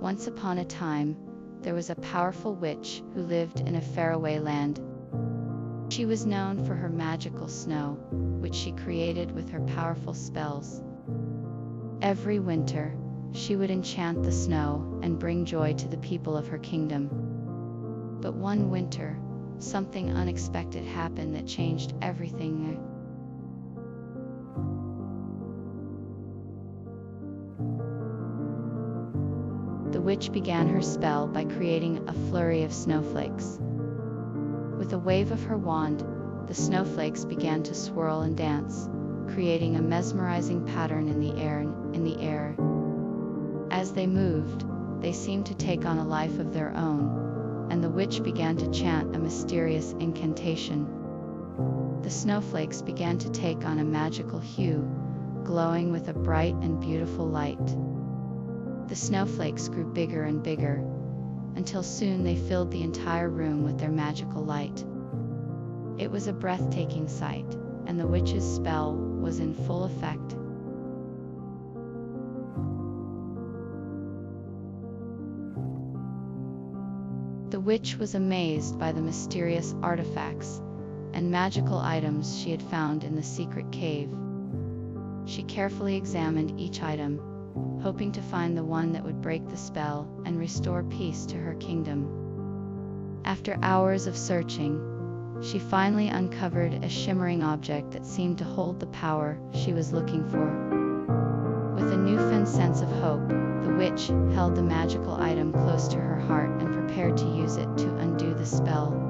Once upon a time, there was a powerful witch who lived in a faraway land. She was known for her magical snow, which she created with her powerful spells. Every winter, she would enchant the snow and bring joy to the people of her kingdom. But one winter, something unexpected happened that changed everything. The witch began her spell by creating a flurry of snowflakes. With a wave of her wand, the snowflakes began to swirl and dance, creating a mesmerizing pattern in the air. As they moved, they seemed to take on a life of their own, and the witch began to chant a mysterious incantation. The snowflakes began to take on a magical hue, glowing with a bright and beautiful light. The snowflakes grew bigger and bigger, until soon they filled the entire room with their magical light. It was a breathtaking sight, and the witch's spell was in full effect. The witch was amazed by the mysterious artifacts and magical items she had found in the secret cave. She carefully examined each item, hoping to find the one that would break the spell and restore peace to her kingdom. After hours of searching, she finally uncovered a shimmering object that seemed to hold the power she was looking for. With a newfound sense of hope, the witch held the magical item close to her heart and prepared to use it to undo the spell.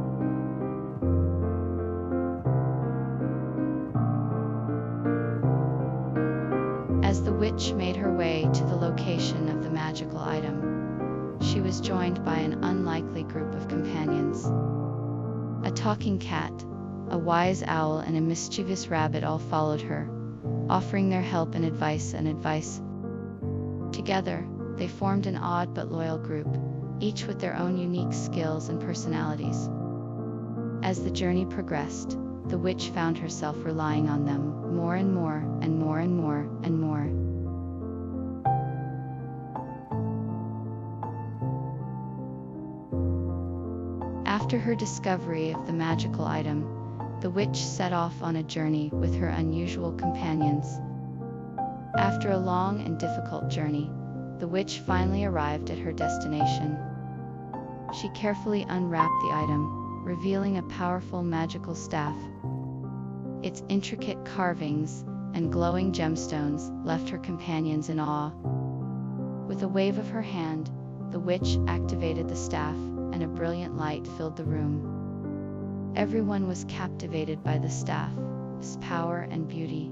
As the witch made her way to the location of the magical item, she was joined by an unlikely group of companions. A talking cat, a wise owl, and a mischievous rabbit all followed her, offering their help and advice. Together, they formed an odd but loyal group, each with their own unique skills and personalities. As the journey progressed, the witch found herself relying on them more and more. After her discovery of the magical item, the witch set off on a journey with her unusual companions. After a long and difficult journey, the witch finally arrived at her destination. She carefully unwrapped the item, revealing a powerful magical staff. Its intricate carvings and glowing gemstones left her companions in awe. With a wave of her hand, the witch activated the staff, and a brilliant light filled the room. Everyone was captivated by the staff's power and beauty.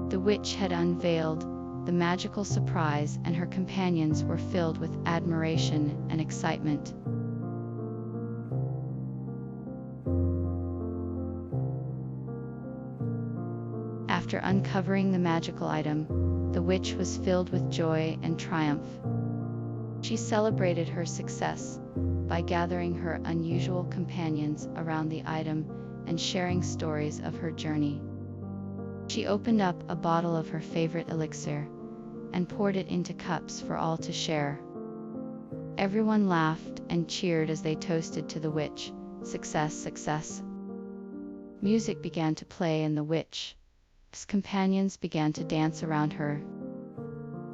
The witch had unveiled the magical surprise, and her companions were filled with admiration and excitement. After uncovering the magical item, the witch was filled with joy and triumph. She celebrated her success by gathering her unusual companions around the item and sharing stories of her journey. She opened up a bottle of her favorite elixir and poured it into cups for all to share. Everyone laughed and cheered as they toasted to the witch. Success, success. Music began to play, and the witch's companions began to dance around her.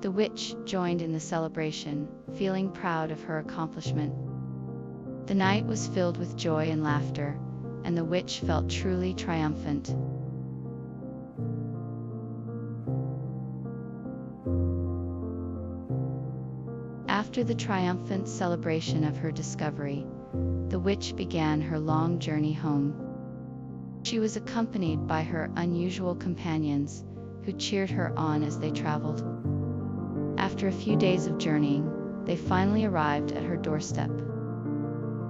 The witch joined in the celebration, feeling proud of her accomplishment. The night was filled with joy and laughter, and the witch felt truly triumphant. After the triumphant celebration of her discovery, the witch began her long journey home. She was accompanied by her unusual companions, who cheered her on as they traveled. After a few days of journeying, they finally arrived at her doorstep.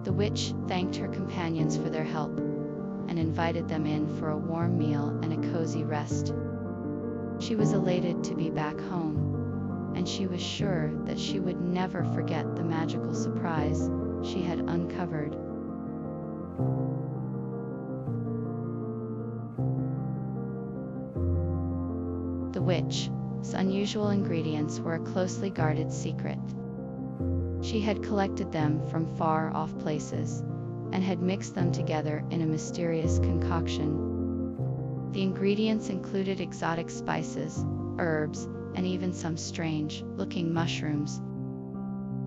The witch thanked her companions for their help and invited them in for a warm meal and a cozy rest. She was elated to be back home, and she was sure that she would never forget the magical surprise she had uncovered. The witch's unusual ingredients were a closely guarded secret. She had collected them from far-off places and had mixed them together in a mysterious concoction. The ingredients included exotic spices, herbs, and even some strange-looking mushrooms.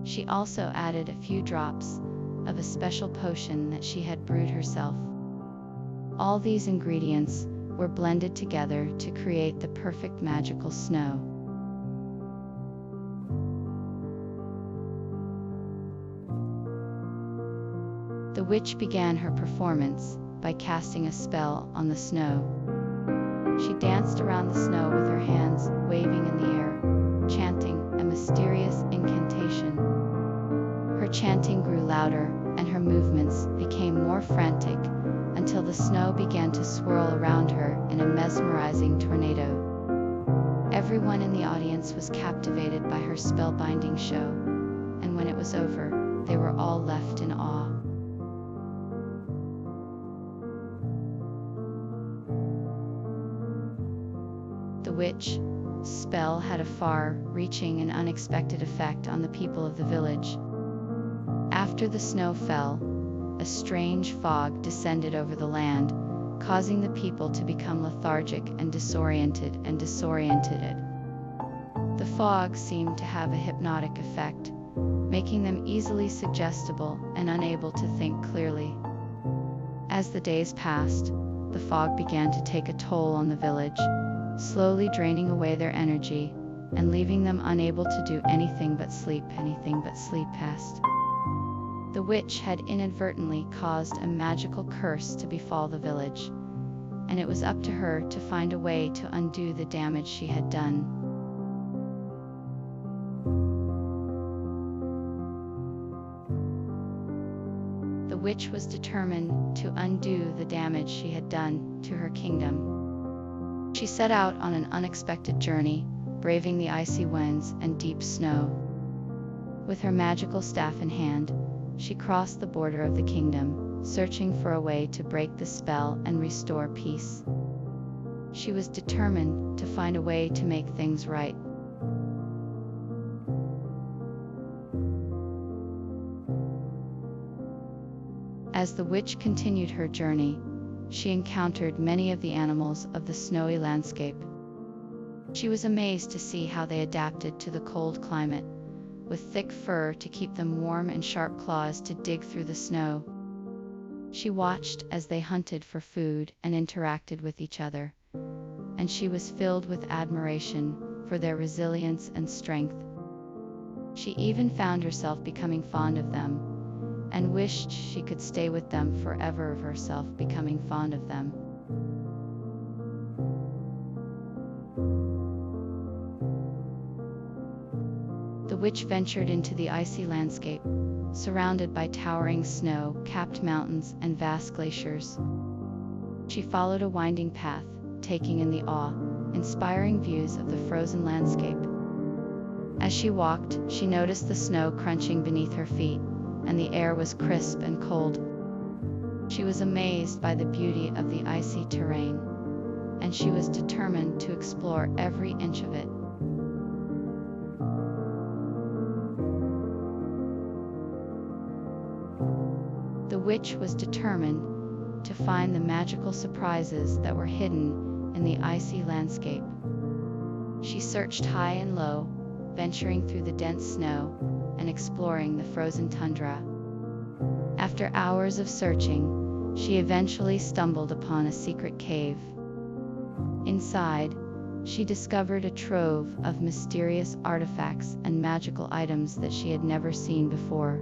She also added a few drops of a special potion that she had brewed herself. All these ingredients were blended together to create the perfect magical snow. The witch began her performance by casting a spell on the snow. She danced around the snow with her hands waving in the air, chanting a mysterious incantation. Her chanting grew louder, and her movements became more frantic, until the snow began to swirl around her in a mesmerizing tornado. Everyone in the audience was captivated by her spellbinding show, and when it was over, they were all left in awe. The witch's spell had a far-reaching and unexpected effect on the people of the village. After the snow fell, a strange fog descended over the land, causing the people to become lethargic and disoriented. The fog seemed to have a hypnotic effect, making them easily suggestible and unable to think clearly. As the days passed, the fog began to take a toll on the village, slowly draining away their energy and leaving them unable to do anything but sleep past. The witch had inadvertently caused a magical curse to befall the village, and it was up to her to find a way to undo the damage she had done. The witch was determined to undo the damage she had done to her kingdom. She set out on an unexpected journey, braving the icy winds and deep snow. With her magical staff in hand, she crossed the border of the kingdom, searching for a way to break the spell and restore peace. She was determined to find a way to make things right. As the witch continued her journey, she encountered many of the animals of the snowy landscape. She was amazed to see how they adapted to the cold climate, with thick fur to keep them warm and sharp claws to dig through the snow. She watched as they hunted for food and interacted with each other, and she was filled with admiration for their resilience and strength. She even found herself becoming fond of them, and wished she could stay with them forever, becoming fond of them. The witch ventured into the icy landscape, surrounded by towering snow-capped mountains and vast glaciers. She followed a winding path, taking in the awe-inspiring views of the frozen landscape. As she walked, she noticed the snow crunching beneath her feet, and the air was crisp and cold. She was amazed by the beauty of the icy terrain, and she was determined to explore every inch of it. The witch was determined to find the magical surprises that were hidden in the icy landscape. She searched high and low, venturing through the dense snow and exploring the frozen tundra. After hours of searching, she eventually stumbled upon a secret cave. Inside, she discovered a trove of mysterious artifacts and magical items that she had never seen before.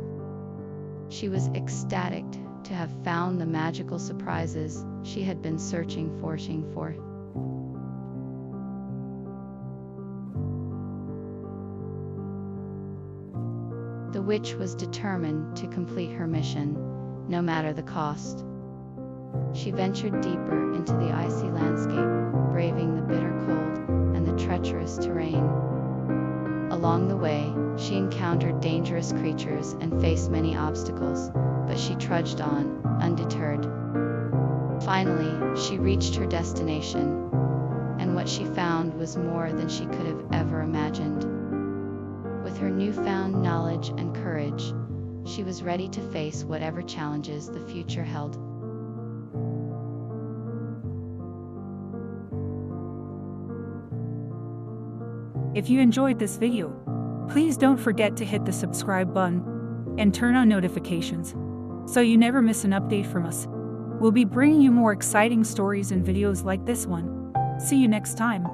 She was ecstatic to have found the magical surprises she had been searching for. The witch was determined to complete her mission, no matter the cost. She ventured deeper into the icy landscape, braving the bitter cold and the treacherous terrain. Along the way, she encountered dangerous creatures and faced many obstacles, but she trudged on, undeterred. Finally, she reached her destination, and what she found was more than she could have ever imagined. With her newfound knowledge and courage, she was ready to face whatever challenges the future held. If you enjoyed this video, please don't forget to hit the subscribe button and turn on notifications so you never miss an update from us. We'll be bringing you more exciting stories and videos like this one. See you next time.